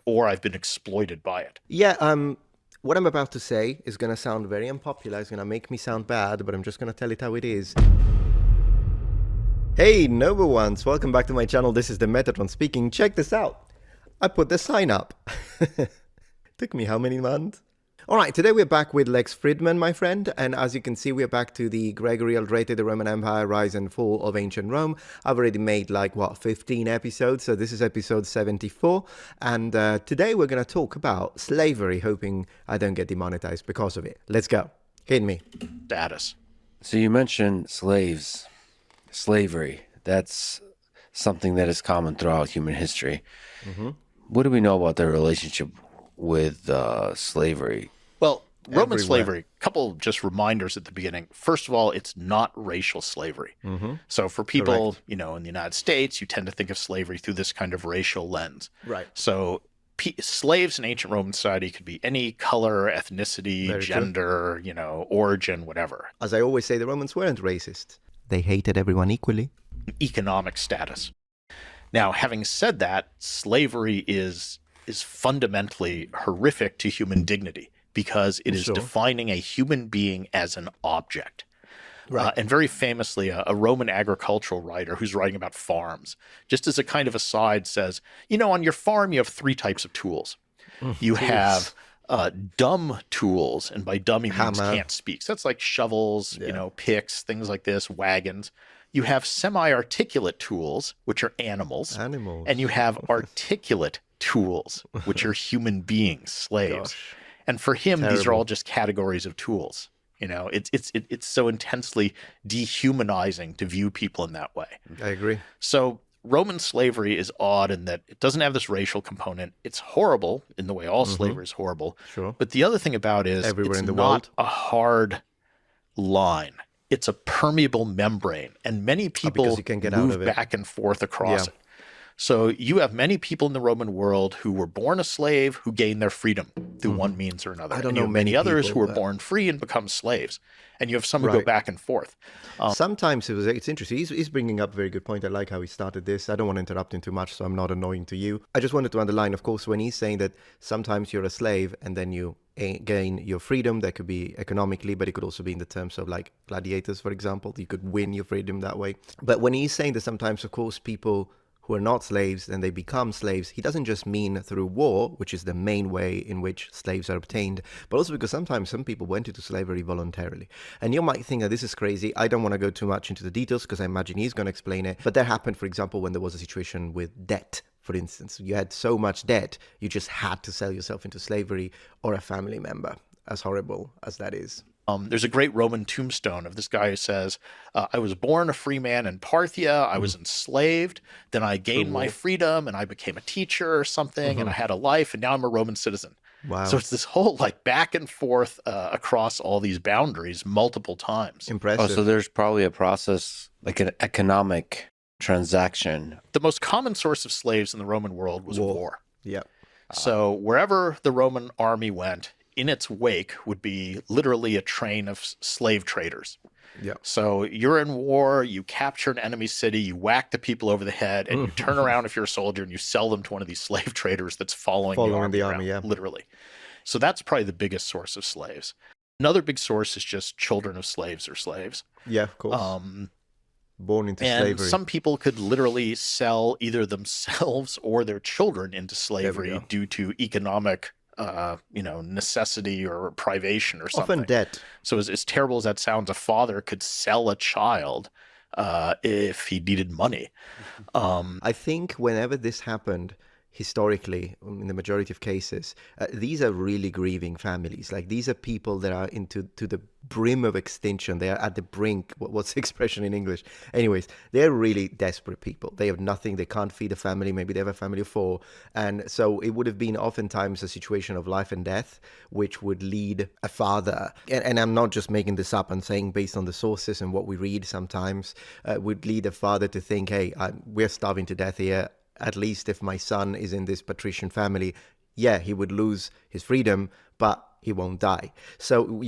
or I've been exploited by it. Yeah, what I'm about to say is going to sound very unpopular. It's going to make me sound bad, but I'm just going to tell it how it is. Hey, noble ones, welcome back to my channel. This is the Metatron speaking. Check this out. I put the sign up. Took me how many months? All right, today we're back with Lex Fridman, my friend, and as you can see, we're back to the Gregory Aldrete, the Roman Empire, Rise and Fall of Ancient Rome. I've already made 15 episodes, so this is episode 74, and today we're going to talk about slavery, hoping I don't get demonetized because of it. Let's go. Hit me. Status. So you mentioned slavery. That's something that is common throughout human history. Mm-hmm. What do we know about their relationship with slavery? Well, Roman slavery, a couple just reminders at the beginning. First of all, it's not racial slavery. Mm-hmm. So for people, in the United States, you tend to think of slavery through this kind of racial lens. Right. So slaves in ancient Roman society could be any color, ethnicity, Very gender, origin, whatever. As I always say, the Romans weren't racist. They hated everyone equally. Economic status. Now, having said that, slavery is fundamentally horrific to human dignity because it is defining a human being as an object. Right. And very famously, a Roman agricultural writer who's writing about farms, just as a kind of aside, says, on your farm, you have three types of tools. You have dumb tools, and by dumb, he means can't speak. So that's like shovels, picks, things like this, wagons. You have semi-articulate tools, which are animals. And you have articulate tools, which are human beings, slaves. Gosh. And for him, these are all just categories of tools. It's so intensely dehumanizing to view people in that way. I agree. So Roman slavery is odd in that it doesn't have this racial component. It's horrible in the way all slavery is horrible. Sure. But the other thing about it is everywhere it's in the not world. A hard line. It's a permeable membrane, and many people you can get move out of it. back and forth across it. So you have many people in the Roman world who were born a slave who gained their freedom through one means or another. I don't and know you have many others people, who were born free and become slaves. And you have some who go back and forth. Sometimes it's interesting. He's bringing up a very good point. I like how he started this. I don't want to interrupt him too much, so I'm not annoying to you. I just wanted to underline, of course, when he's saying that sometimes you're a slave and then you gain your freedom. That could be economically, but it could also be in the terms of like gladiators, for example. You could win your freedom that way. But when he's saying that sometimes, of course, people who are not slaves and they become slaves, he doesn't just mean through war, which is the main way in which slaves are obtained, but also because sometimes some people went into slavery voluntarily. And you might think that this is crazy. I don't want to go too much into the details because I imagine he's going to explain it. But that happened, for example, when there was a situation with debt. For instance, you had so much debt, you just had to sell yourself into slavery or a family member, as horrible as that is. There's a great Roman tombstone of this guy who says, I was born a free man in Parthia, I was enslaved, then I gained my freedom and I became a teacher or something, and I had a life, and now I'm a Roman citizen. Wow. So it's this whole back and forth across all these boundaries multiple times. Impressive. Oh, so there's probably a process, like an economic transaction. The most common source of slaves in the Roman world was war. Yeah. So wherever the Roman army went, in its wake would be literally a train of slave traders. Yeah. So you're in war, you capture an enemy city, you whack the people over the head, and you turn around if you're a soldier and you sell them to one of these slave traders that's following the army around, literally. So that's probably the biggest source of slaves. Another big source is just children of slaves or slaves. Yeah, of course. Born into and slavery. Some people could literally sell either themselves or their children into slavery due to economic necessity or privation or something. Often debt. So as terrible as that sounds, a father could sell a child if he needed money. I think whenever this happened, historically, in the majority of cases, these are really grieving families. Like, these are people that are to the brim of extinction. They are at the brink. What's the expression in English? Anyways, they're really desperate people. They have nothing. They can't feed a family. Maybe they have a family of 4. And so it would have been oftentimes a situation of life and death, which would lead a father, and I'm not just making this up, I'm saying based on the sources and what we read sometimes, would lead a father to think, hey, we're starving to death here. At least if my son is in this patrician family, yeah, he would lose his freedom, but he won't die. So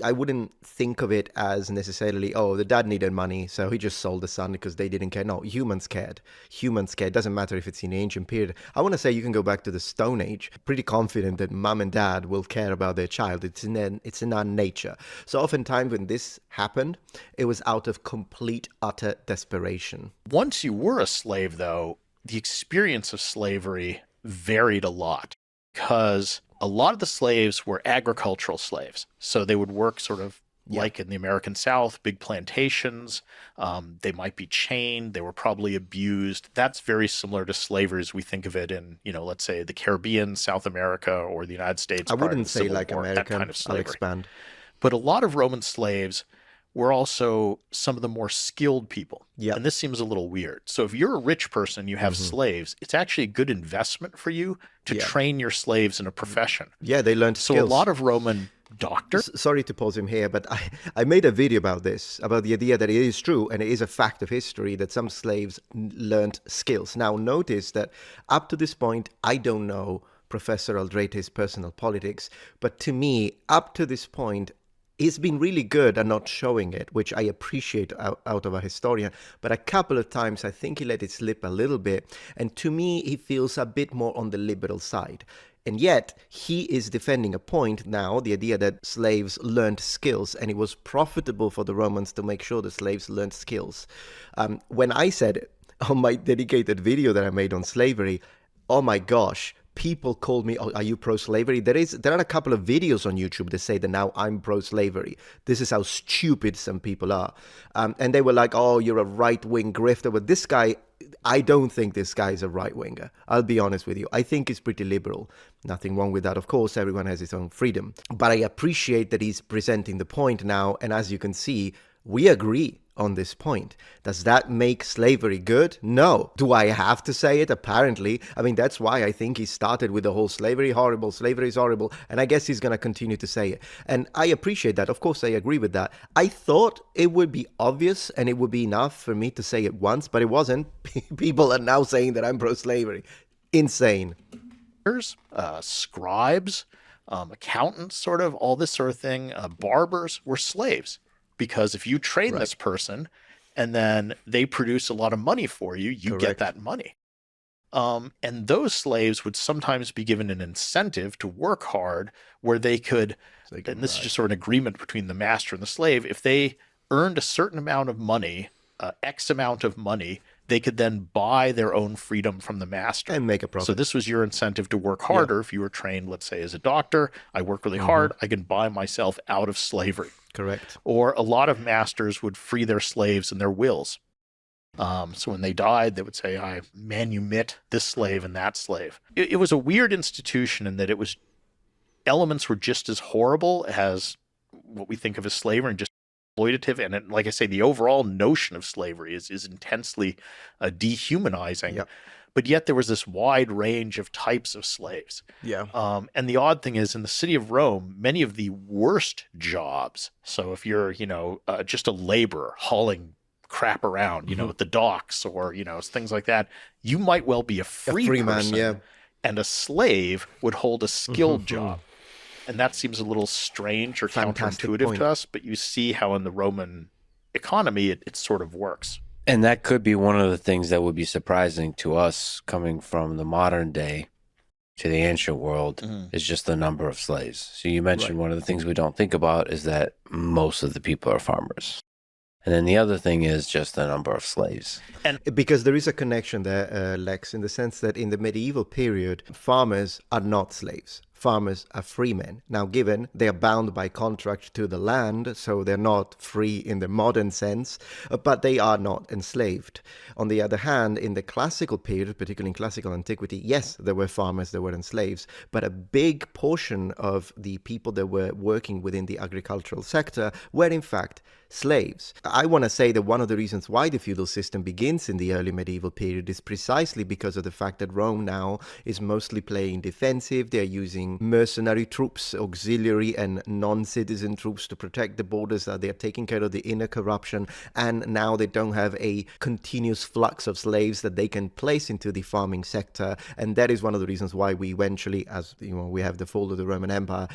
I wouldn't think of it as necessarily, oh, the dad needed money, so he just sold the son because they didn't care. No, humans cared. Humans cared. Doesn't matter if it's in the ancient period. I want to say you can go back to the Stone Age. Pretty confident that mom and dad will care about their child. It's in our nature. So oftentimes when this happened, it was out of complete, utter desperation. Once you were a slave, though, the experience of slavery varied a lot, because a lot of the slaves were agricultural slaves. So they would work sort of like in the American South, big plantations. They might be chained. They were probably abused. That's very similar to slavery as we think of it in, let's say the Caribbean, South America, or the United States. I wouldn't say like American. Kind of I'll expand. But a lot of Roman slaves were also some of the more skilled people. Yeah. And this seems a little weird. So if you're a rich person, you have slaves, it's actually a good investment for you to train your slaves in a profession. Yeah, they learned skills. So a lot of Roman doctors... Sorry to pause him here, but I made a video about this, about the idea that it is true, and it is a fact of history, that some slaves learned skills. Now, notice that up to this point, I don't know Professor Aldrete's personal politics, but to me, up to this point, he's been really good at not showing it, which I appreciate out of a historian. But a couple of times, I think he let it slip a little bit. And to me, he feels a bit more on the liberal side. And yet, he is defending a point now, the idea that slaves learned skills, and it was profitable for the Romans to make sure the slaves learned skills. When I said it on my dedicated video that I made on slavery, oh my gosh, people called me, oh, are you pro-slavery? There are a couple of videos on YouTube that say that now I'm pro-slavery. This is how stupid some people are. And they were like, oh, you're a right-wing grifter. But this guy, I don't think this guy is a right-winger. I'll be honest with you. I think he's pretty liberal. Nothing wrong with that. Of course, everyone has his own freedom. But I appreciate that he's presenting the point now. And as you can see, we agree on this point. Does that make slavery good? No. Do I have to say it? Apparently. I mean, that's why I think he started with the whole slavery is horrible, and I guess he's going to continue to say it. And I appreciate that. Of course, I agree with that. I thought it would be obvious and it would be enough for me to say it once, but it wasn't. People are now saying that I'm pro-slavery. Insane. Scribes, accountants, sort of, all this sort of thing, barbers were slaves. Because if you train this person and then they produce a lot of money for you, you get that money. And those slaves would sometimes be given an incentive to work hard where they could, and this is just sort of an agreement between the master and the slave, if they earned a certain amount of money, X amount of money, they could then buy their own freedom from the master. And make a profit. So this was your incentive to work harder. If you were trained, let's say, as a doctor, I work really hard, I can buy myself out of slavery. Correct. Or a lot of masters would free their slaves in their wills. So when they died, they would say, I manumit this slave and that slave. It was a weird institution in that elements were just as horrible as what we think of as slavery and just exploitative. And like I say, the overall notion of slavery is intensely dehumanizing. Yep. But yet there was this wide range of types of slaves. Yeah. And the odd thing is, in the city of Rome, many of the worst jobs, so if you're, just a laborer hauling crap around, at the docks or, things like that, you might well be a free person. Man, and a slave would hold a skilled job. And that seems a little strange or counterintuitive to us, but you see how in the Roman economy it sort of works. And that could be one of the things that would be surprising to us coming from the modern day to the ancient world is just the number of slaves. So you mentioned one of the things we don't think about is that most of the people are farmers. And then the other thing is just the number of slaves. And because there is a connection there, Lex, in the sense that in the medieval period, farmers are not slaves. Farmers are free men. Now, given they are bound by contract to the land, so they're not free in the modern sense, but they are not enslaved. On the other hand, in the classical period, particularly in classical antiquity, yes, there were farmers, there were enslaved, but a big portion of the people that were working within the agricultural sector were in fact slaves. I want to say that one of the reasons why the feudal system begins in the early medieval period is precisely because of the fact that Rome now is mostly playing defensive. They're using having mercenary troops, auxiliary and non-citizen troops to protect the borders. They're taking care of the inner corruption, and now they don't have a continuous flux of slaves that they can place into the farming sector. And that is one of the reasons why we eventually, as you know, we have the fall of the Roman Empire,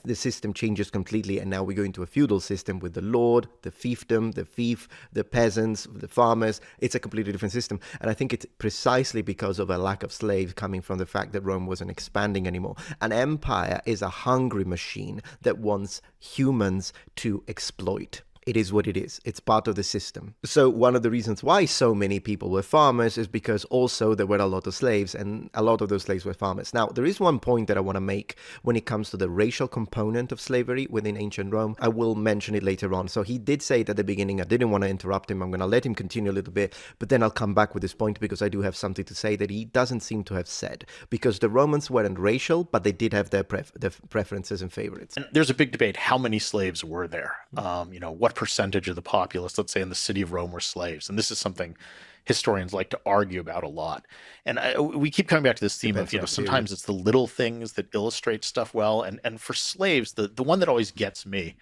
the system changes completely, and now we go into a feudal system with the lord, the fiefdom, the fief, the peasants, the farmers. It's a completely different system. And I think it's precisely because of a lack of slaves coming from the fact that Rome wasn't expanding anymore. An empire is a hungry machine that wants humans to exploit. It is what it is. It's part of the system. So one of the reasons why so many people were farmers is because also there were a lot of slaves, and a lot of those slaves were farmers. Now, there is one point that I want to make when it comes to the racial component of slavery within ancient Rome. I will mention it later on. So he did say it at the beginning. I didn't want to interrupt him. I'm going to let him continue a little bit, but then I'll come back with this point because I do have something to say that he doesn't seem to have said. Because the Romans weren't racial, but they did have their preferences and favorites. And there's a big debate. How many slaves were there? What percentage of the populace, let's say in the city of Rome, were slaves? And this is something historians like to argue about a lot. And we keep coming back to this theme of, sometimes it's the little things that illustrate stuff well. And for slaves, the one that always gets me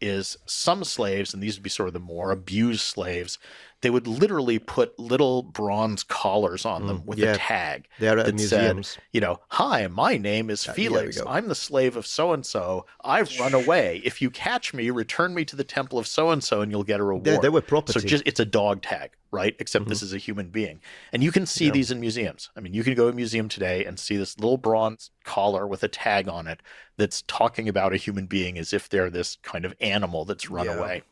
is some slaves, and these would be sort of the more abused slaves, they would literally put little bronze collars on them with a tag that museums. Said, hi, my name is Felix. I'm the slave of so-and-so. I've run away. If you catch me, return me to the temple of so-and-so and you'll get a reward. They were property. So it's a dog tag, right? Except this is a human being. And you can see these in museums. I mean, you can go to a museum today and see this little bronze collar with a tag on it that's talking about a human being as if they're this kind of animal that's run away.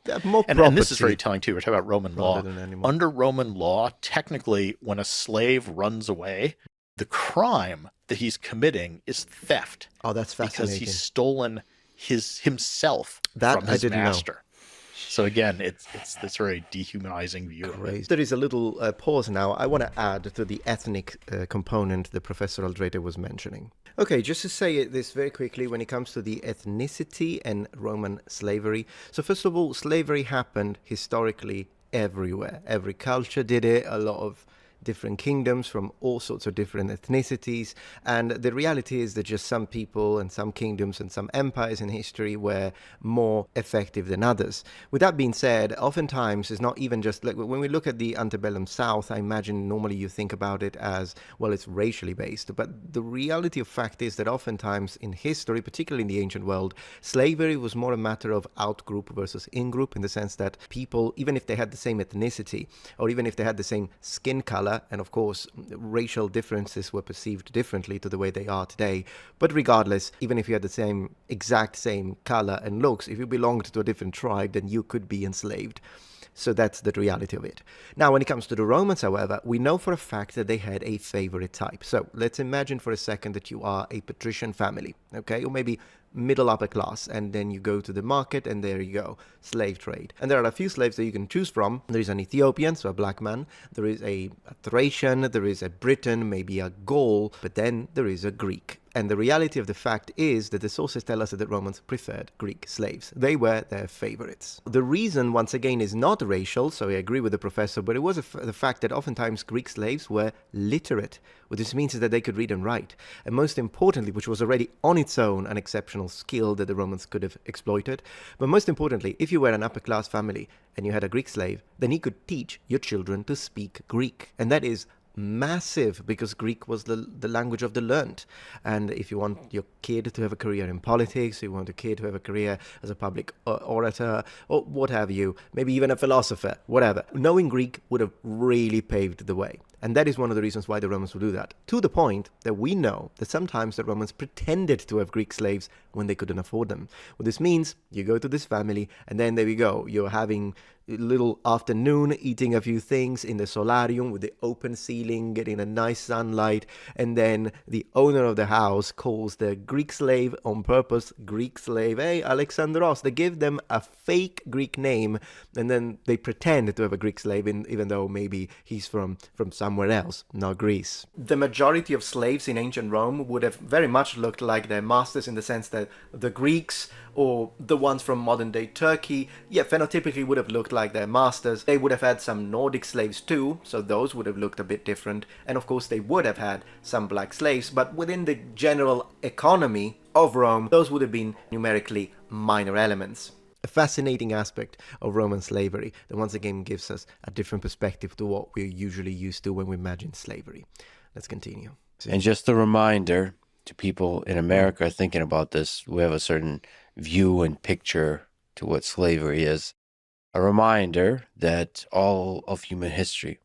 And this is very telling too. We're talking about Roman law. Under Roman law, technically, when a slave runs away, the crime that he's committing is theft. Oh, that's fascinating. Because he's stolen himself from his master. So again, it's this very dehumanizing view of it. There is a little pause now. I want to add to the ethnic component that Professor Aldrete was mentioning. Okay, just to say this very quickly when it comes to the ethnicity and Roman slavery. So first of all, slavery happened historically everywhere. Every culture did it. A lot of different kingdoms from all sorts of different ethnicities, and the reality is that just some people and some kingdoms and some empires in history were more effective than others. With that being said, oftentimes it's not even just like when we look at the antebellum South, I imagine normally you think about it as, well, it's racially based, but the reality of fact is that oftentimes in history, particularly in the ancient world, slavery was more a matter of out-group versus in-group, in the sense that people, even if they had the same ethnicity or even if they had the same skin color, and of course racial differences were perceived differently to the way they are today, but regardless, even if you had the exact same color and looks, if you belonged to a different tribe, then you could be enslaved. So that's the reality of it. Now, when it comes to the Romans, however, we know for a fact that they had a favorite type. So let's imagine for a second that you are a patrician family, okay, or maybe middle upper class, and then you go to the market and there you go, slave trade. And there are a few slaves that you can choose from. There is an Ethiopian, so a black man, there is a Thracian, there is a Briton, maybe a Gaul, but then there is a Greek. And the reality of the fact is that the sources tell us that the Romans preferred Greek slaves. They were their favorites. The reason, once again, is not racial, so I agree with the professor, but it was the fact that oftentimes Greek slaves were literate. What this means is that they could read and write. And most importantly, which was already on its own an exceptional skill that the Romans could have exploited, but most importantly, if you were an upper class family and you had a Greek slave, then he could teach your children to speak Greek. And that is massive, because Greek was the language of the learned. And if you want your kid to have a career in politics, you want a kid to have a career as a public orator, or what have you, maybe even a philosopher, whatever, knowing Greek would have really paved the way. And that is one of the reasons why the Romans would do that, to the point that we know that sometimes the Romans pretended to have Greek slaves when they couldn't afford them. What this means, you go to this family, and then there you go, you're having a little afternoon, eating a few things in the solarium with the open ceiling, getting a nice sunlight, and then the owner of the house calls the Greek slave on purpose, Greek slave, hey, Alexandros. They give them a fake Greek name, and then they pretend to have a Greek slave, even though maybe he's from somewhere somewhere else, not Greece. The majority of slaves in ancient Rome would have very much looked like their masters, in the sense that the Greeks or the ones from modern-day Turkey, phenotypically would have looked like their masters. They would have had some Nordic slaves too, so those would have looked a bit different. And of course they would have had some black slaves, but within the general economy of Rome, those would have been numerically minor elements. A fascinating aspect of Roman slavery that once again gives us a different perspective to what we're usually used to when we imagine slavery. Let's continue. And just a reminder to people in America thinking about this, we have a certain view and picture to what slavery is. A reminder that all of human history,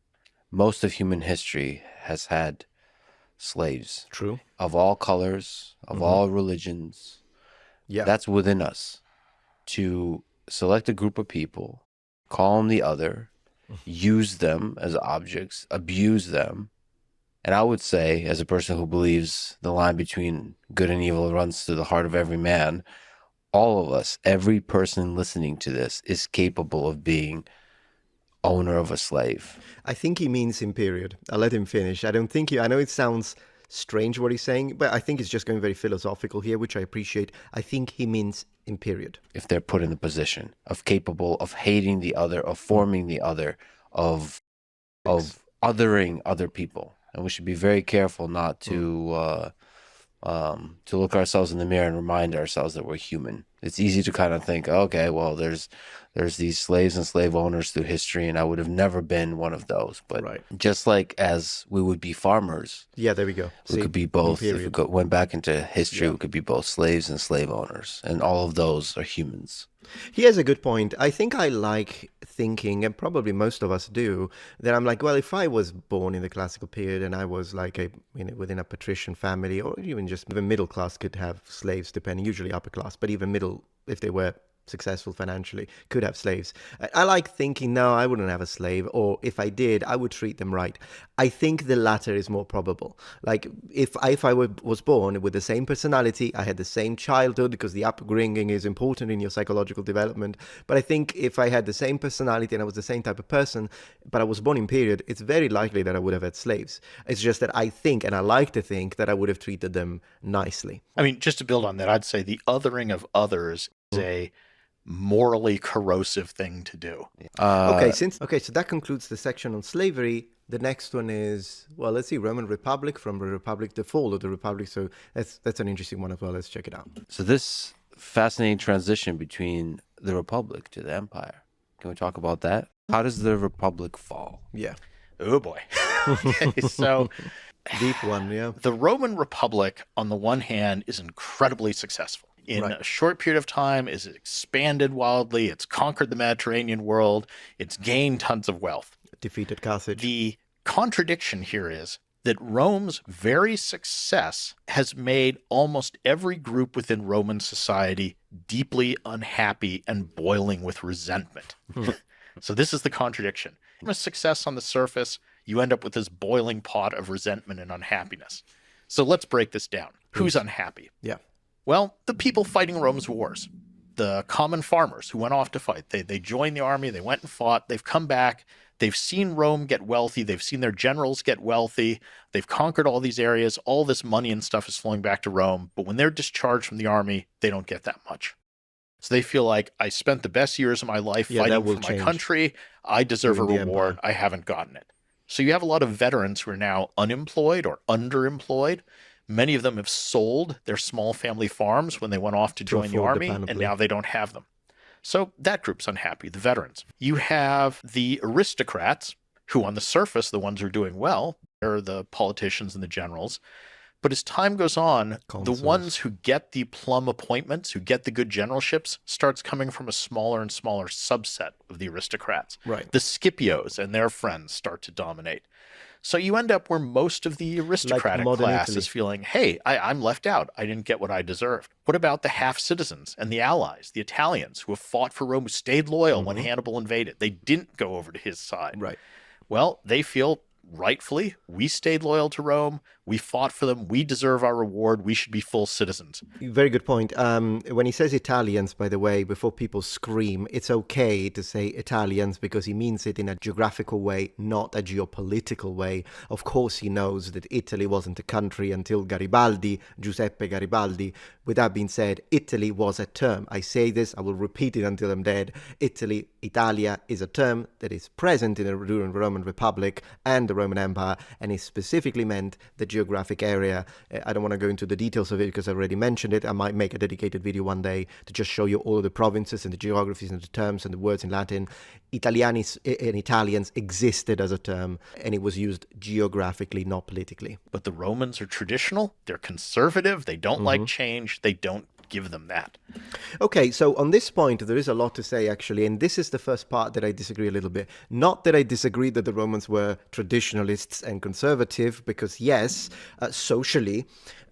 most of human history has had slaves. True. Of all colors, of all religions. Yeah. That's within us. To select a group of people, call them the other, use them as objects, abuse them. And I would say, as a person who believes the line between good and evil runs through the heart of every man, all of us, every person listening to this is capable of being owner of a slave. I think he means in period. I'll let him finish. I know it sounds strange what he's saying, but I think it's just going very philosophical here, which I appreciate. I think he means in period. If they're put in the position of capable of hating the other, of forming the other, of othering other people. And we should be very careful not to look ourselves in the mirror and remind ourselves that we're human. It's easy to kind of think, okay, well, there's these slaves and slave owners through history, and I would have never been one of those. But just like as we would be farmers, there we go. We could be both. If we went back into history, we could be both slaves and slave owners, and all of those are humans. He has a good point. I think I like thinking, and probably most of us do, that I'm like, well, if I was born in the classical period and I was like within a patrician family, or even middle class could have slaves, depending, usually upper class, but even middle, if they were successful financially, could have slaves. I like thinking, no, I wouldn't have a slave, or if I did, I would treat them right. I think the latter is more probable. Like if I was born with the same personality, I had the same childhood, because the upbringing is important in your psychological development. But I think if I had the same personality and I was the same type of person, but I was born in period, it's very likely that I would have had slaves. It's just that I think, and I like to think, that I would have treated them nicely. I mean, just to build on that, I'd say the othering of others is a morally corrosive thing to do. So that concludes the section on slavery. The next one is, well, let's see, Roman Republic, from the Republic, the fall of the Republic. So that's an interesting one as well. Let's check it out. So this fascinating transition between the Republic to the Empire. Can we talk about that? How does the Republic fall? Yeah. Oh boy. Okay, so deep one, yeah. The Roman Republic, on the one hand, is incredibly successful. In a short period of time, it's expanded wildly. It's conquered the Mediterranean world. It's gained tons of wealth. Defeated Carthage. The contradiction here is that Rome's very success has made almost every group within Roman society deeply unhappy and boiling with resentment. So this is the contradiction. With success on the surface, you end up with this boiling pot of resentment and unhappiness. So let's break this down. Who's unhappy? Yeah. Well, the people fighting Rome's wars, the common farmers who went off to fight. They joined the army, they went and fought, they've come back, they've seen Rome get wealthy, they've seen their generals get wealthy, they've conquered all these areas, all this money and stuff is flowing back to Rome, but when they're discharged from the army, they don't get that much. So they feel like, I spent the best years of my life fighting for my country, I deserve a reward, I haven't gotten it. So you have a lot of veterans who are now unemployed or underemployed. Many of them have sold their small family farms when they went off to join the army, and now they don't have them. So that group's unhappy, the veterans. You have the aristocrats, who on the surface, the ones who are doing well, they're the politicians and the generals. But as time goes on, the ones who get the plum appointments, who get the good generalships, starts coming from a smaller and smaller subset of the aristocrats. Right. The Scipios and their friends start to dominate. So you end up where most of the aristocratic class is feeling, hey, I'm left out. I didn't get what I deserved. What about the half-citizens and the allies, the Italians, who have fought for Rome, who stayed loyal when Hannibal invaded? They didn't go over to his side. Right. Well, they feel, rightfully, we stayed loyal to Rome. We fought for them. We deserve our reward. We should be full citizens. Very good point. When he says Italians, by the way, before people scream, it's okay to say Italians because he means it in a geographical way, not a geopolitical way. Of course, he knows that Italy wasn't a country until Garibaldi, Giuseppe Garibaldi. With that being said, Italy was a term. I say this, I will repeat it until I'm dead. Italy, Italia, is a term that is present during the Roman Republic and the Roman Empire, and it specifically meant the geographic area. I don't want to go into the details of it because I already mentioned it. I might make a dedicated video one day to just show you all of the provinces and the geographies and the terms and the words in Latin. Italianis and Italians existed as a term, and it was used geographically, not politically. But the Romans are traditional. They're conservative. They don't like change. They don't give them that. Okay, so on this point, there is a lot to say, actually, and this is the first part that I disagree a little bit. Not that I disagree that the Romans were traditionalists and conservative, because yes, socially,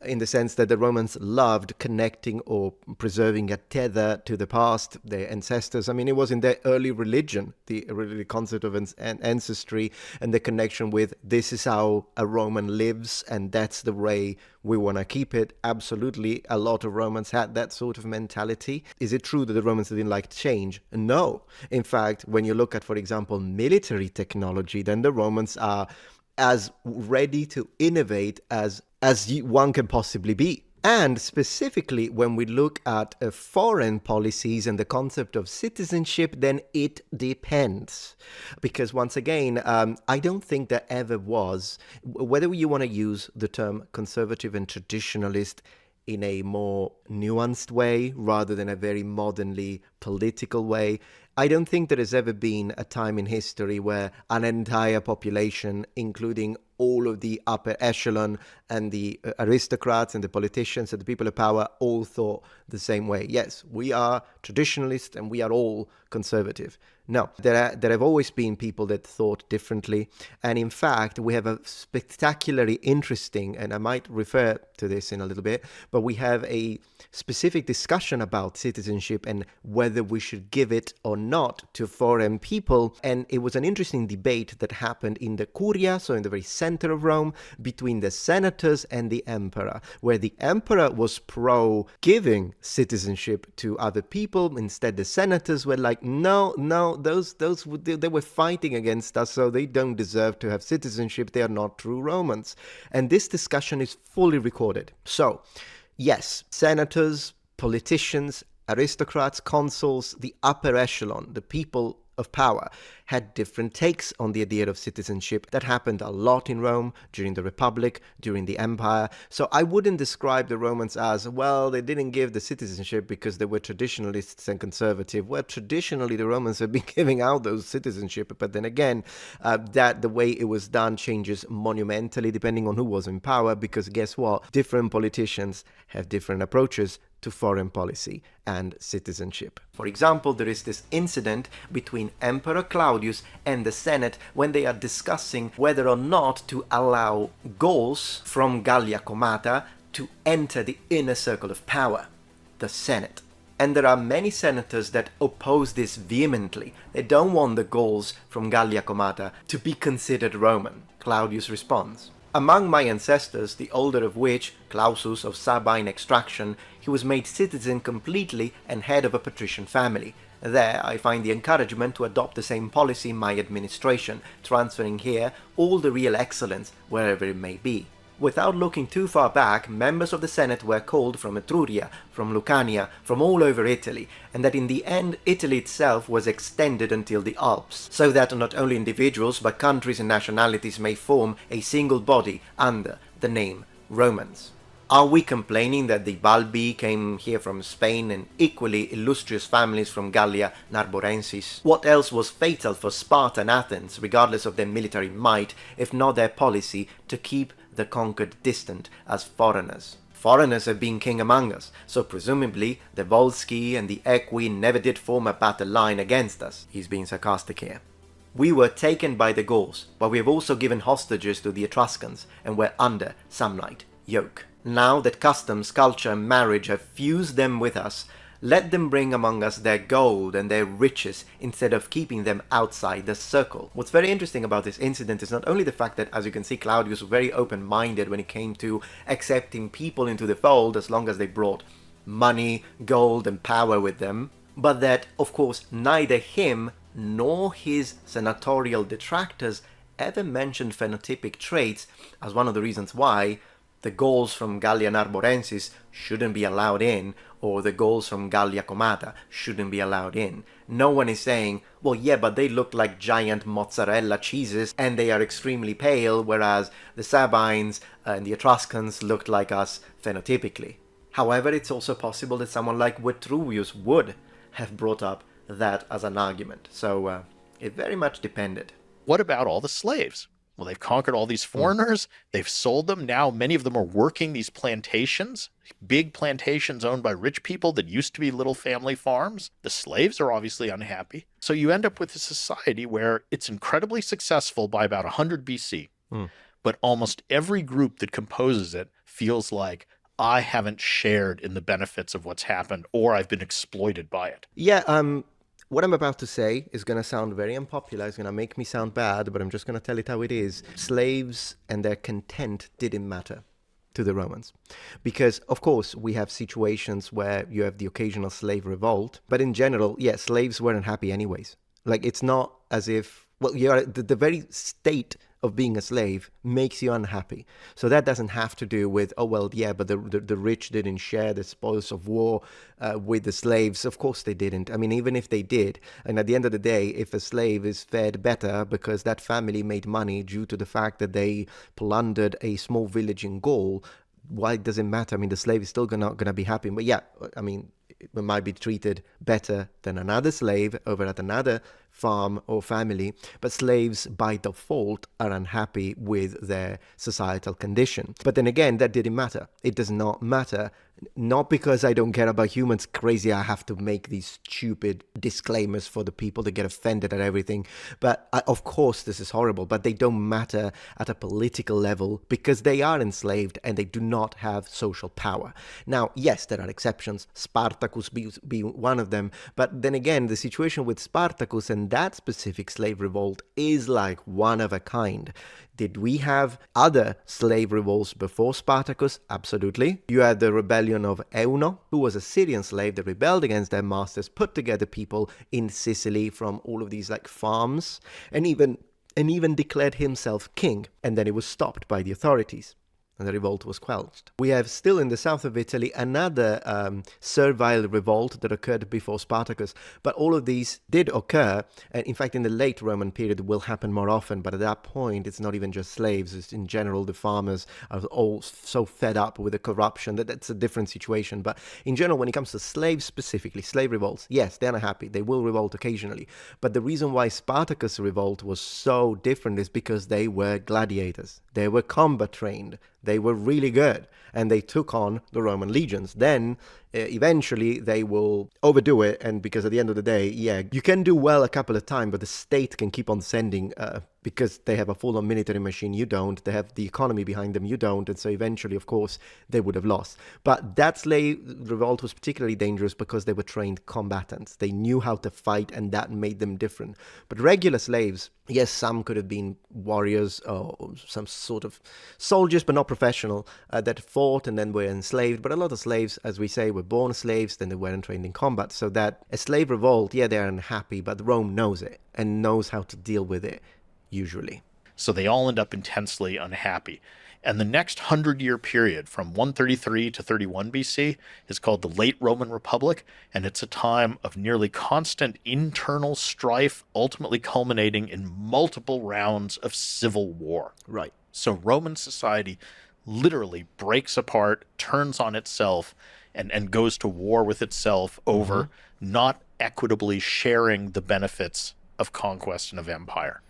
in the sense that the Romans loved connecting or preserving a tether to the past, their ancestors. I mean, it was in their early religion, the concept of ancestry and the connection with this is how a Roman lives and that's the way we want to keep it. Absolutely, a lot of Romans had that sort of mentality. Is it true that the Romans didn't like change? No. In fact, when you look at, for example, military technology, then the Romans are as ready to innovate as one can possibly be. And specifically, when we look at foreign policies and the concept of citizenship, then it depends. Because once again, I don't think there ever was, whether you want to use the term conservative and traditionalist in a more nuanced way rather than a very modernly political way, I don't think there has ever been a time in history where an entire population, including all of the upper echelon and the aristocrats and the politicians and the people of power, all thought the same way. Yes, we are traditionalists and we are all conservative. No, there have always been people that thought differently. And in fact, we have a spectacularly interesting, and I might refer to this in a little bit, but we have a specific discussion about citizenship and whether we should give it or not to foreign people. And it was an interesting debate that happened in the Curia, so in the very center of Rome, between the senators and the emperor, where the emperor was pro giving citizenship to other people. Instead, the senators were like, no, they were fighting against us, so they don't deserve to have citizenship. They are not true Romans. And this discussion is fully recorded. So, yes, senators, politicians, aristocrats, consuls, the upper echelon, the people of power, had different takes on the idea of citizenship. That happened a lot in Rome during the Republic, during the Empire. So I wouldn't describe the Romans as, well, they didn't give the citizenship because they were traditionalists and conservative. Well, traditionally, the Romans have been giving out those citizenship, but then again, that the way it was done changes monumentally depending on who was in power, because guess what? Different politicians have different approaches to foreign policy and citizenship. For example, there is this incident between Emperor Claudius and the Senate when they are discussing whether or not to allow Gauls from Gallia Comata to enter the inner circle of power, the Senate. And there are many senators that oppose this vehemently. They don't want the Gauls from Gallia Comata to be considered Roman. Claudius responds, "Among my ancestors, the older of which, Clausus of Sabine extraction, he was made citizen completely and head of a patrician family. There I find the encouragement to adopt the same policy in my administration, transferring here all the real excellence wherever it may be." Without looking too far back, members of the Senate were called from Etruria, from Lucania, from all over Italy, and that in the end Italy itself was extended until the Alps, so that not only individuals but countries and nationalities may form a single body under the name Romans. Are we complaining that the Balbi came here from Spain and equally illustrious families from Gallia Narborensis? What else was fatal for Sparta and Athens, regardless of their military might, if not their policy to keep the conquered distant as foreigners? Foreigners have been king among us, so presumably the Volsci and the Equi never did form a battle line against us. He's being sarcastic here. We were taken by the Gauls, but we have also given hostages to the Etruscans, and were under Samnite yoke. Now that customs, culture and marriage have fused them with us, Let them bring among us their gold and their riches instead of keeping them outside the circle. What's very interesting about this incident is not only the fact that, as you can see, Claudius was very open-minded when it came to accepting people into the fold as long as they brought money, gold, and power with them, but that, of course, neither him nor his senatorial detractors ever mentioned phenotypic traits as one of the reasons why the Gauls from Gallia Narborensis shouldn't be allowed in, or the Gauls from Gallia Comata shouldn't be allowed in. No one is saying, well, yeah, but they look like giant mozzarella cheeses and they are extremely pale, whereas the Sabines and the Etruscans looked like us phenotypically. However, it's also possible that someone like Vitruvius would have brought up that as an argument. So it very much depended. What about all the slaves? Well, they've conquered all these foreigners. They've sold them. Now many of them are working these plantations, big plantations owned by rich people that used to be little family farms. The slaves are obviously unhappy. So you end up with a society where it's incredibly successful by about 100 BC. But almost every group that composes it feels like, I haven't shared in the benefits of what's happened, or I've been exploited by it. Yeah, what I'm about to say is going to sound very unpopular. It's going to make me sound bad, but I'm just going to tell it how it is. Slaves and their content didn't matter to the Romans. Because, of course, we have situations where you have the occasional slave revolt. But in general, yeah, slaves weren't happy anyways. Like, it's not as if, well, the very state of being a slave makes you unhappy. So that doesn't have to do with, oh, well, yeah, but the rich didn't share the spoils of war with the slaves. Of course they didn't. I mean, even if they did, and at the end of the day, if a slave is fed better because that family made money due to the fact that they plundered a small village in Gaul, why does it matter? I mean, the slave is still gonna be happy. But yeah, I mean, it might be treated better than another slave over at another farm or family, but slaves by default are unhappy with their societal condition. But then again, that didn't matter. It does not matter. Not because I don't care about humans, crazy I have to make these stupid disclaimers for the people that get offended at everything. But of course this is horrible, but they don't matter at a political level because they are enslaved and they do not have social power. Now, yes, there are exceptions, Spartacus being one of them, but then again, the situation with Spartacus and that specific slave revolt is like one of a kind. Did we have other slave revolts before Spartacus? Absolutely. You had the rebellion of Euno, who was a Syrian slave that rebelled against their masters, put together people in Sicily from all of these like farms, and even declared himself king. And then he was stopped by the authorities, and the revolt was quelled. We have still in the south of Italy another servile revolt that occurred before Spartacus, but all of these did occur, and in fact in the late Roman period will happen more often, but at that point it's not even just slaves, it's in general the farmers are all so fed up with the corruption that's a different situation. But in general, when it comes to slaves specifically, slave revolts, yes, they're not happy, they will revolt occasionally, but the reason why Spartacus' revolt was so different is because they were gladiators, they were combat trained, they were really good, and they took on the Roman legions. Then, eventually, they will overdo it, and because at the end of the day, yeah, you can do well a couple of times, but the state can keep on sending, because they have a full-on military machine, you don't, they have the economy behind them, you don't, and so eventually, of course, they would have lost. But that slave revolt was particularly dangerous because they were trained combatants. They knew how to fight, and that made them different. But regular slaves, yes, some could have been warriors or some sort of soldiers, but not professional, that fought and then were enslaved. But a lot of slaves, as we say, were born slaves, then they weren't trained in combat. So that a slave revolt, yeah, they're unhappy, but Rome knows it and knows how to deal with it, usually. So they all end up intensely unhappy. And the next 100-year period from 133 to 31 BC is called the Late Roman Republic, and it's a time of nearly constant internal strife, ultimately culminating in multiple rounds of civil war. Right. So Roman society literally breaks apart, turns on itself, and goes to war with itself over not equitably sharing the benefits of conquest and of empire.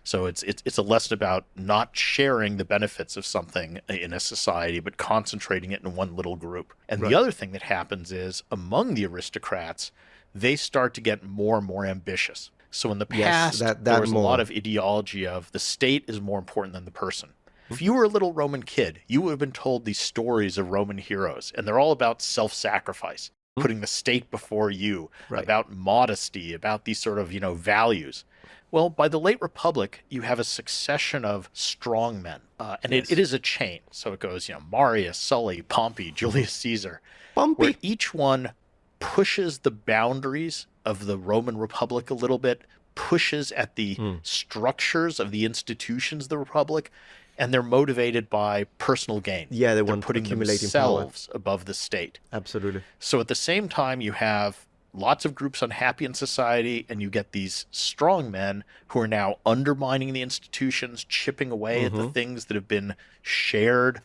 So it's a lesson about not sharing the benefits of something in a society, but concentrating it in one little group. And the other thing that happens is, among the aristocrats, they start to get more and more ambitious. So in the past, there was a lot of ideology of the state is more important than the person. If you were a little Roman kid, you would have been told these stories of Roman heroes, and they're all about self-sacrifice. putting the state before you, Right. about modesty, about these sort of, values. Well, by the late Republic, you have a succession of strong men, and Yes. it is a chain. So it goes, Marius, Sully, Pompey, Julius Caesar, where Pompey. each one pushes the boundaries of the Roman Republic a little bit, pushes at the structures of the institutions of the Republic, and they're motivated by personal gain. Yeah, they're want putting accumulating power. themselves above the state. Absolutely. So at the same time, you have lots of groups unhappy in society, and you get these strong men who are now undermining the institutions, chipping away at the things that have been shared,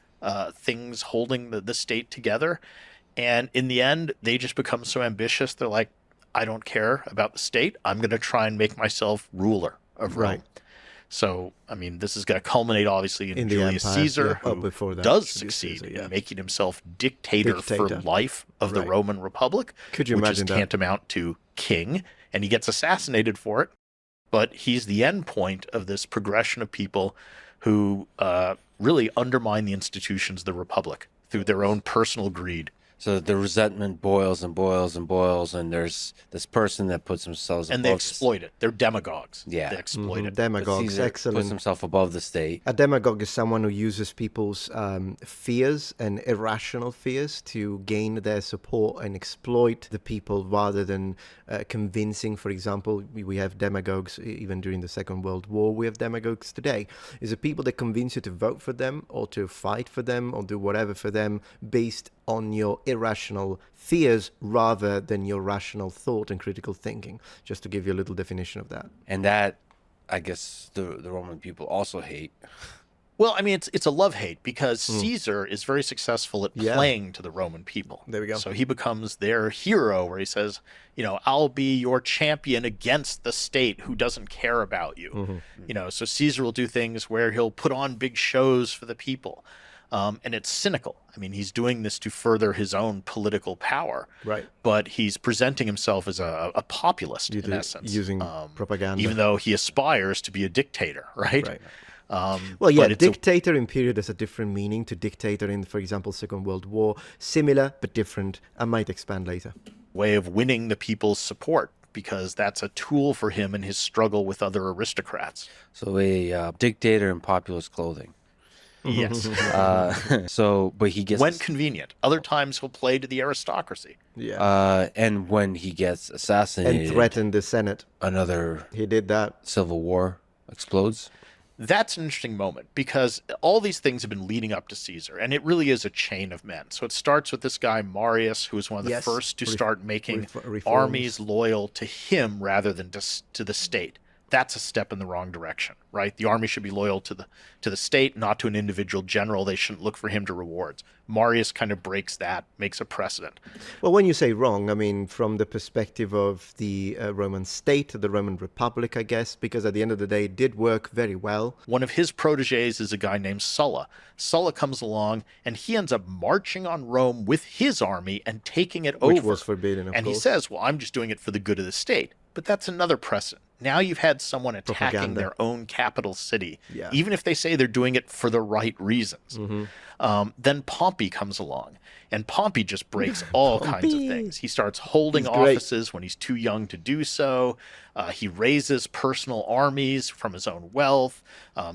things holding the state together. And in the end, they just become so ambitious, they're like, I don't care about the state. I'm going to try and make myself ruler of Rome. Right. So, I mean, this is going to culminate, obviously, in the Julius empire, Caesar, yeah. who Before that, does Julius succeed Caesar, yeah. in making himself dictator for life of the Right. Roman Republic, Could you which imagine is that? tantamount to king, and he gets assassinated for it. But he's the end point of this progression of people who really undermine the institutions of the Republic through their own personal greed. So the resentment boils and boils and boils, and there's this person that puts themselves And above they exploit it. They're demagogues. Yeah. They exploit it. Demagogues, Caesar excellent. puts himself above the state. A demagogue is someone who uses people's fears and irrational fears to gain their support and exploit the people rather than convincing. For example, we have demagogues even during the Second World War. We have demagogues today. Is the people that convince you to vote for them or to fight for them or do whatever for them based on your irrational fears rather than your rational thought and critical thinking. Just to give you a little definition of that. And that, I guess, the Roman people also hate. Well, I mean, it's a love-hate because Caesar is very successful at Yeah. playing to the Roman people. There we go. So he becomes their hero where he says, I'll be your champion against the state who doesn't care about you. So Caesar will do things where he'll put on big shows for the people. And it's cynical. I mean, he's doing this to further his own political power. Right. But he's presenting himself as a populist, in essence. Using propaganda. Even though he aspires to be a dictator, right? Right. Well, yeah, dictator in period has a different meaning to dictator in, for example, Second World War. Similar, but different. I might expand later. Way of winning the people's support, because that's a tool for him in his struggle with other aristocrats. So a dictator in populist clothing. Yes. But he gets... When convenient. Other times he'll play to the aristocracy. Yeah. And when he gets assassinated... And threatened the Senate. Another He did that. civil war explodes. That's an interesting moment because all these things have been leading up to Caesar, and it really is a chain of men. So it starts with this guy, Marius, who was one of the first to start making reforms. armies loyal to him rather than to the state. That's a step in the wrong direction, right? The army should be loyal to the state, not to an individual general. They shouldn't look for him to rewards. Marius kind of breaks that, makes a precedent. Well, when you say wrong, I mean from the perspective of the Roman state, the Roman Republic, I guess, because at the end of the day, it did work very well. One of his proteges is a guy named Sulla. Sulla comes along, and he ends up marching on Rome with his army and taking it over. Which was forbidden, of course. And he says, well, I'm just doing it for the good of the state. But that's another precedent. Now you've had someone attacking Propaganda. their own capital city, Yeah. even if they say they're doing it for the right reasons. Then Pompey comes along, and Pompey just breaks all kinds of Pompey. things. He starts holding He's great. offices when he's too young to do so. He raises personal armies from his own wealth.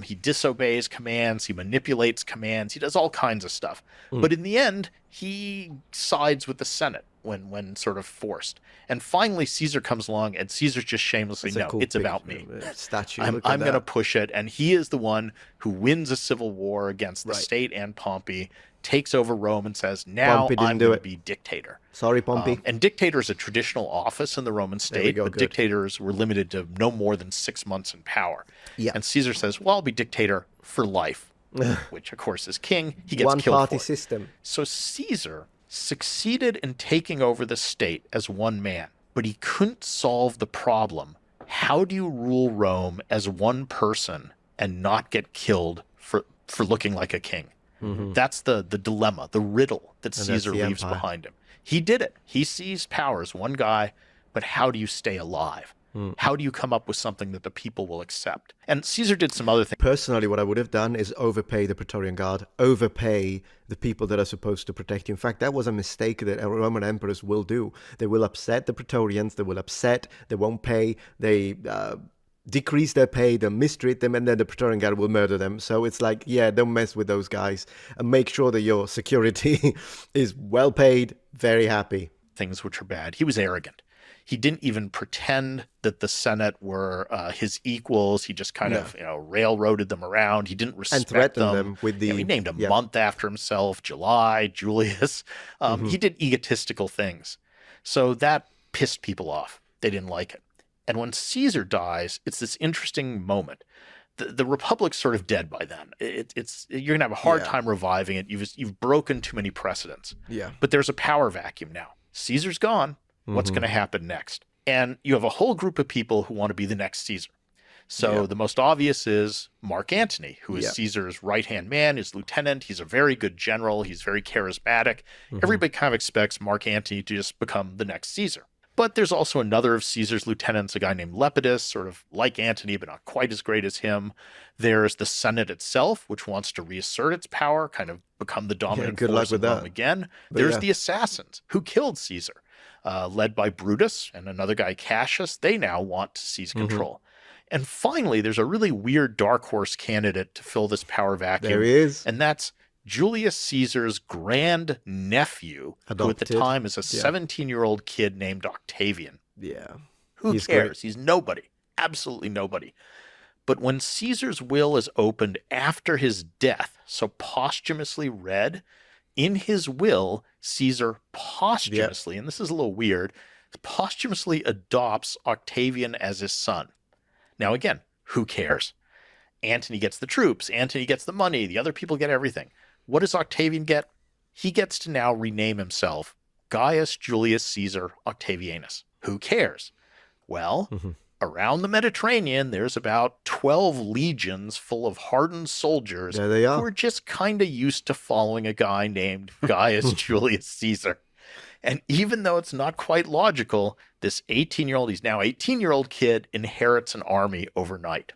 He disobeys commands. He manipulates commands. He does all kinds of stuff. But in the end, he sides with the Senate when sort of forced. And finally, Caesar comes along, and Caesar's just shamelessly, That's a no, cool it's about picture, me. Statue. I'm look at going to that. push it. And he is the one who wins a civil war against the Right. state and Pompey, takes over Rome and says, now Pompey didn't I'm do going it. to be dictator. Sorry, Pompey. And dictator is a traditional office in the Roman we state, go, but good. dictators were limited to no more than 6 months in power. Yeah. And Caesar says, well, I'll be dictator for life, which, of course, is king. He gets killed One-party for it. system. So Caesar succeeded in taking over the state as one man, but he couldn't solve the problem. How do you rule Rome as one person and not get killed for looking like a king? That's the dilemma, the riddle that And Caesar that's the leaves empire. behind him. He did it. He seized power as one guy, but how do you stay alive? How do you come up with something that the people will accept? And Caesar did some other things. Personally, what I would have done is overpay the Praetorian Guard, overpay the people that are supposed to protect you. In fact, that was a mistake that Roman emperors will do. They will upset the Praetorians, they won't pay, they decrease their pay, they'll mistreat them, and then the Praetorian Guard will murder them. So it's like, yeah, don't mess with those guys, and make sure that your security is well paid, very happy. Things which are bad. He was arrogant. He didn't even pretend that the Senate were his equals. He just kind of, railroaded them around. He didn't respect and threatened them with the. He named a month after himself, July, Julius. He did egotistical things, so that pissed people off. They didn't like it. And when Caesar dies, it's this interesting moment. The Republic's sort of dead by then. You're gonna have a hard time reviving it. You've broken too many precedents. Yeah. But there's a power vacuum now. Caesar's gone. What's going to happen next? And you have a whole group of people who want to be the next Caesar. So the most obvious is Mark Antony, who is Caesar's right-hand man, his lieutenant. He's a very good general. He's very charismatic. Everybody kind of expects Mark Antony to just become the next Caesar. But there's also another of Caesar's lieutenants, a guy named Lepidus, sort of like Antony, but not quite as great as him. There's the Senate itself, which wants to reassert its power, kind of become the dominant force of Rome again. There's the assassins who killed Caesar. Led by Brutus and another guy, Cassius. They now want to seize control. And finally, there's a really weird dark horse candidate to fill this power vacuum. There he is. And that's Julius Caesar's grand nephew, who at the time is a 17-year-old kid named Octavian. Yeah. Who cares? Great. He's nobody. Absolutely nobody. But when Caesar's will is opened after his death, so posthumously read, in his will, Caesar posthumously, and this is a little weird, posthumously adopts Octavian as his son. Now, again, who cares? Antony gets the troops. Antony gets the money. The other people get everything. What does Octavian get? He gets to now rename himself Gaius Julius Caesar Octavianus. Who cares? Well, around the Mediterranean, there's about 12 legions full of hardened soldiers there they are. Who are just kind of used to following a guy named Gaius Julius Caesar. And even though it's not quite logical, this 18-year-old, he's now 18-year-old kid, inherits an army overnight.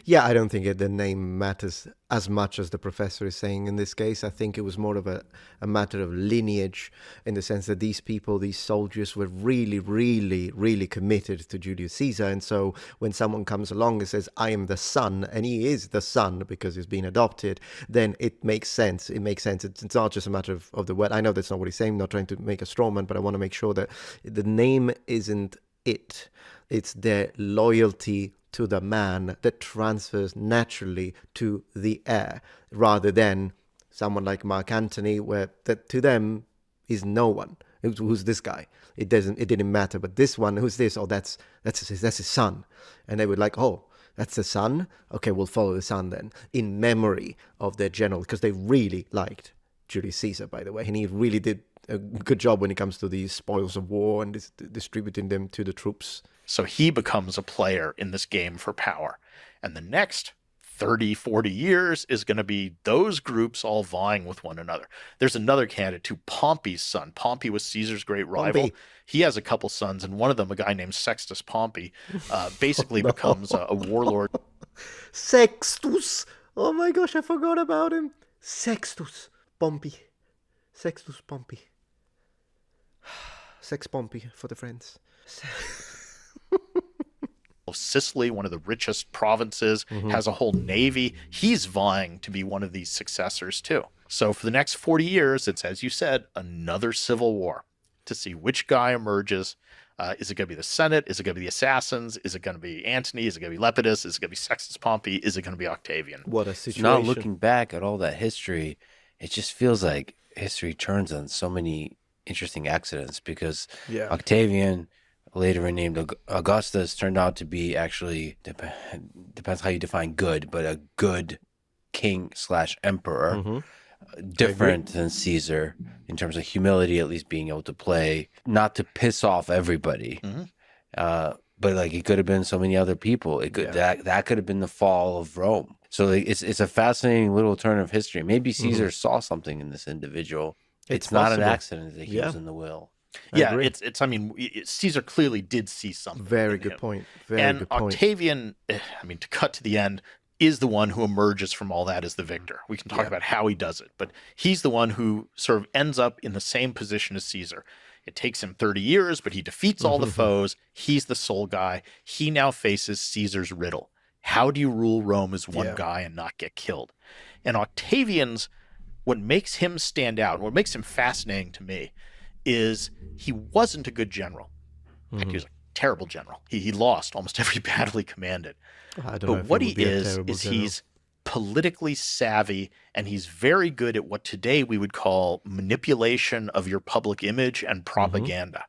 Yeah, I don't think the name matters as much as the professor is saying in this case. I think it was more of a matter of lineage, in the sense that these people, these soldiers, were really, really, really committed to Julius Caesar. And so when someone comes along and says, I am the son, and he is the son because he's been adopted, then it makes sense. It makes sense. It's not just a matter of the word. I know that's not what he's saying. I'm not trying to make a straw man, but I want to make sure that the name isn't it. It's their loyalty to the man that transfers naturally to the heir, rather than someone like Mark Antony, where that to them is no one. Who's this guy? It didn't matter. But this one, who's this? Oh, that's his son. And they were like, oh, that's the son? Okay, we'll follow the son then, in memory of their general, because they really liked Julius Caesar, by the way, and he really did a good job when it comes to the spoils of war and distributing them to the troops. So he becomes a player in this game for power. And the next 30, 40 years is going to be those groups all vying with one another. There's another candidate too, Pompey's son. Pompey was Caesar's great rival. Pompey. He has a couple sons, and one of them, a guy named Sextus Pompey, basically becomes a warlord. Sextus! Oh my gosh, I forgot about him. Sextus Pompey. Sextus Pompey. Sex Pompey for the friends. Sicily, one of the richest provinces, has a whole navy. He's vying to be one of these successors too. So for the next 40 years, it's, as you said, another civil war to see which guy emerges. Is it going to be the Senate? Is it going to be the assassins? Is it going to be Antony? Is it going to be Lepidus? Is it going to be Sextus Pompey? Is it going to be Octavian? What a situation. Now looking back at all that history, it just feels like history turns on so many interesting accidents, because Octavian, later renamed Augustus, turned out to be actually, depends how you define good, but a good king/emperor, different than Caesar in terms of humility, at least being able to play, not to piss off everybody. But like, it could have been so many other people. It could that could have been the fall of Rome. So like, it's a fascinating little turn of history. Maybe Caesar saw something in this individual. It's not an accident that he was in the will. Yeah, I mean, Caesar clearly did see something. Very good point. Very good point. Octavian, I mean, to cut to the end, is the one who emerges from all that as the victor. We can talk about how he does it, but he's the one who sort of ends up in the same position as Caesar. It takes him 30 years, but he defeats all the foes. He's the sole guy. He now faces Caesar's riddle. How do you rule Rome as one guy and not get killed? And Octavian's, what makes him stand out, what makes him fascinating to me, is he wasn't a good general. In fact, he was a terrible general. He lost almost every battle he commanded. But what he is he's politically savvy, and he's very good at what today we would call manipulation of your public image and propaganda.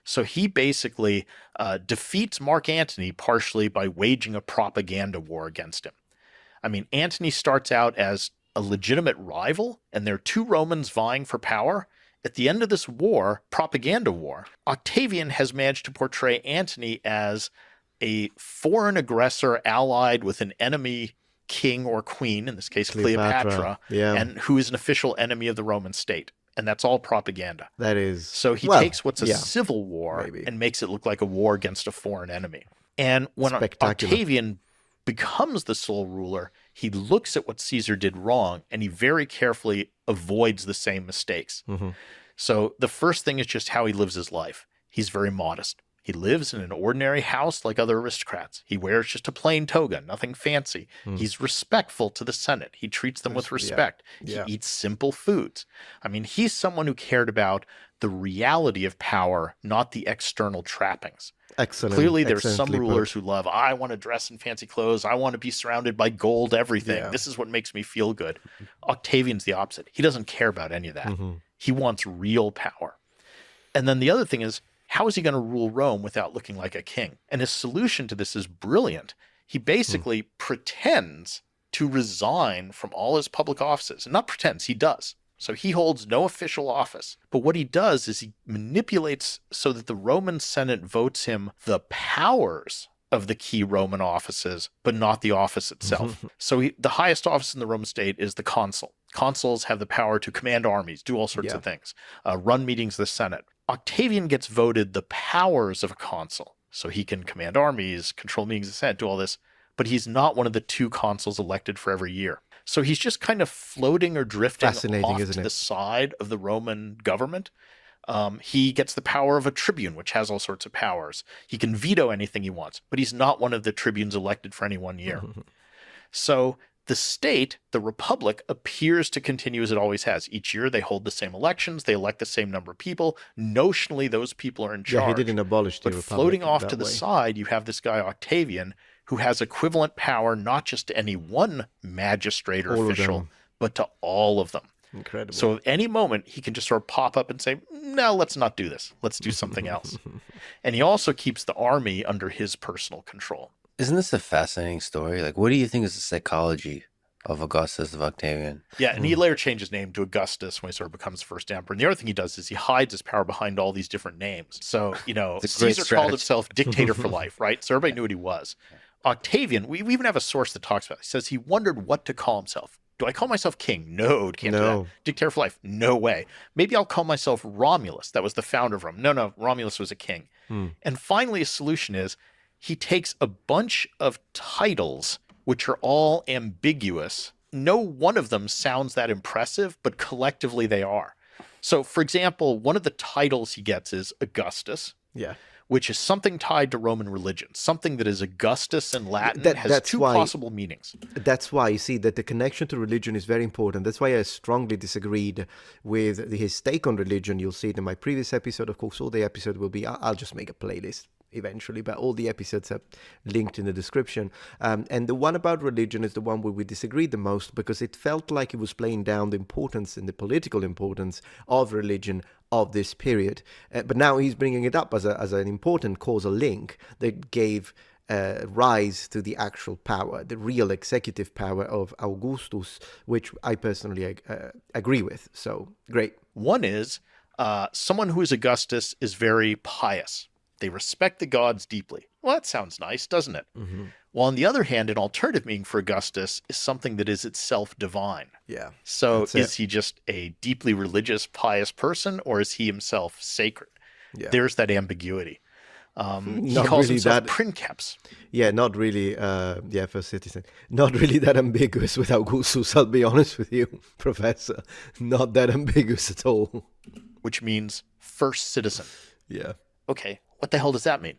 So he basically defeats Mark Antony partially by waging a propaganda war against him. I mean, Antony starts out as a legitimate rival, and there are two Romans vying for power. At the end of this war, propaganda war, Octavian has managed to portray Antony as a foreign aggressor allied with an enemy king or queen, in this case Cleopatra, and who is an official enemy of the Roman state. And that's all propaganda. That is. So he takes what's a civil war and makes it look like a war against a foreign enemy. And when Octavian becomes the sole ruler, he looks at what Caesar did wrong, and he very carefully avoids the same mistakes. So the first thing is just how he lives his life. He's very modest. He lives in an ordinary house like other aristocrats. He wears just a plain toga, nothing fancy. He's respectful to the Senate. He treats them with respect. He eats simple foods. I mean, he's someone who cared about the reality of power, not the external trappings. Excellent. Clearly, there's some rulers who love, I want to dress in fancy clothes. I want to be surrounded by gold, everything. This is what makes me feel good. Octavian's the opposite. He doesn't care about any of that. He wants real power. And then the other thing is, how is he going to rule Rome without looking like a king? And his solution to this is brilliant. He basically pretends to resign from all his public offices. And not pretends, he does. So he holds no official office. But what he does is he manipulates so that the Roman Senate votes him the powers of the key Roman offices, but not the office itself. So the highest office in the Roman state is the consul. Consuls have the power to command armies, do all sorts of things, run meetings of the Senate. Octavian gets voted the powers of a consul. So he can command armies, control meetings of the Senate, do all this, but he's not one of the two consuls elected for every year. So he's just kind of floating or drifting off to the side of the Roman government. He gets the power of a tribune, which has all sorts of powers. He can veto anything he wants, but he's not one of the tribunes elected for any 1 year. So the state, the republic, appears to continue as it always has. Each year they hold the same elections, they elect the same number of people. Notionally, those people are in charge. Yeah, he didn't abolish the republic. But floating off to the side, you have this guy Octavian, who has equivalent power not just to any one magistrate or official, but to all of them. Incredible. So at any moment, he can just sort of pop up and say, no, let's not do this. Let's do something else. And he also keeps the army under his personal control. Isn't this a fascinating story? Like, what do you think is the psychology of Augustus, of Octavian? Yeah, and he later changed his name to Augustus when he sort of becomes first emperor. And the other thing he does is he hides his power behind all these different names. So, Caesar called himself dictator for life, right? So everybody knew what he was. Octavian, we even have a source that talks about it. He says he wondered what to call himself. Do I call myself king? No, can't do that. Dictator for life? No way. Maybe I'll call myself Romulus. That was the founder of Rome. No, Romulus was a king. And finally, a solution is he takes a bunch of titles which are all ambiguous. No one of them sounds that impressive, but collectively they are. So, for example, one of the titles he gets is Augustus. Yeah. Which is something tied to Roman religion, something that is Augustus in Latin, has two possible meanings. That's why you see that the connection to religion is very important. That's why I strongly disagreed with his take on religion. You'll see it in my previous episode. Of course, all the episode will be, I'll just make a playlist eventually, but all the episodes are linked in the description. And the one about religion is the one where we disagreed the most, because it felt like he was playing down the importance and the political importance of religion of this period. But now he's bringing it up as an important causal link that gave rise to the actual power, the real executive power of Augustus, which I personally agree with. So, great. One is someone who is Augustus is very pious. They respect the gods deeply. Well, that sounds nice, doesn't it? Mm-hmm. Well, on the other hand, an alternative meaning for Augustus is something that is itself divine. Yeah. So is he just a deeply religious, pious person, or is he himself sacred? Yeah. There's that ambiguity. He Not calls really himself that- princeps. Yeah, not really. First citizen. Not really that ambiguous with Augustus, I'll be honest with you, Professor. Not that ambiguous at all. Which means first citizen. Yeah. Okay, what the hell does that mean?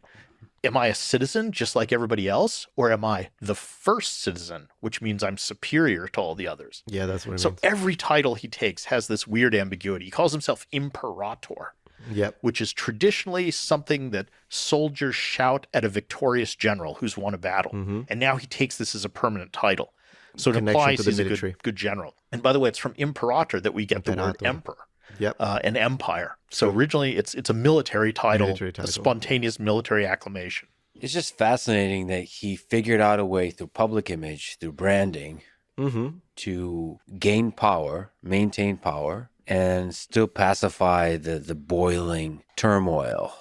Am I a citizen just like everybody else? Or am I the first citizen, which means I'm superior to all the others? Yeah, that's what it So means. every title he takes has this weird ambiguity. He calls himself imperator, Yep. which is traditionally something that soldiers shout at a victorious general who's won a battle. Mm-hmm. And now he takes this as a permanent title. So it Connection implies to the he's a military. good general. And by the way, it's from imperator that we get the word Imperator. emperor. Yep. An empire. So originally it's a military title, Military title. a spontaneous military acclamation. It's just fascinating that he figured out a way through public image, through branding, Mm-hmm. to gain power, maintain power, and still pacify the boiling turmoil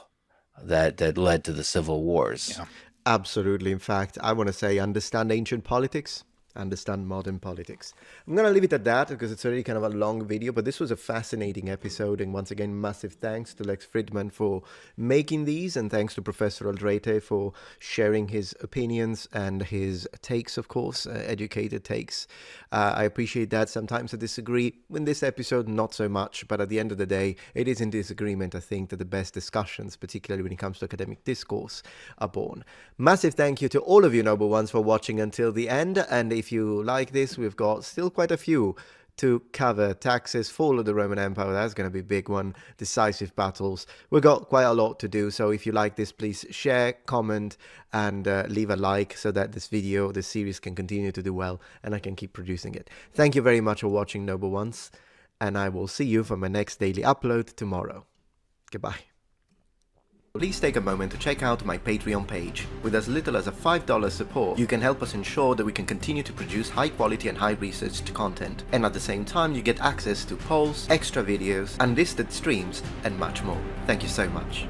that led to the civil wars. Yeah. Absolutely. In fact, I want to say understand ancient politics, understand modern politics. I'm going to leave it at that because it's already kind of a long video, but this was a fascinating episode. And once again, massive thanks to Lex Fridman for making these, and thanks to Professor Aldrete for sharing his opinions and his takes, of course, educated takes. I appreciate that. Sometimes I disagree. In this episode, not so much, but at the end of the day, it is in disagreement, I think, that the best discussions, particularly when it comes to academic discourse, are born. Massive thank you to all of you noble ones for watching until the end, and if you like this, we've got still quite a few to cover. Taxes, fall of the Roman Empire, that's going to be a big one. Decisive battles, we've got quite a lot to do. So if you like this, please share, comment, and leave a like so that this video, this series can continue to do well and I can keep producing it. Thank you very much for watching, noble ones, and I will see you for my next daily upload tomorrow. Goodbye. Please take a moment to check out my Patreon page. With as little as a $5 support, you can help us ensure that we can continue to produce high quality and high researched content. And at the same time, you get access to polls, extra videos, unlisted streams, and much more. Thank you so much.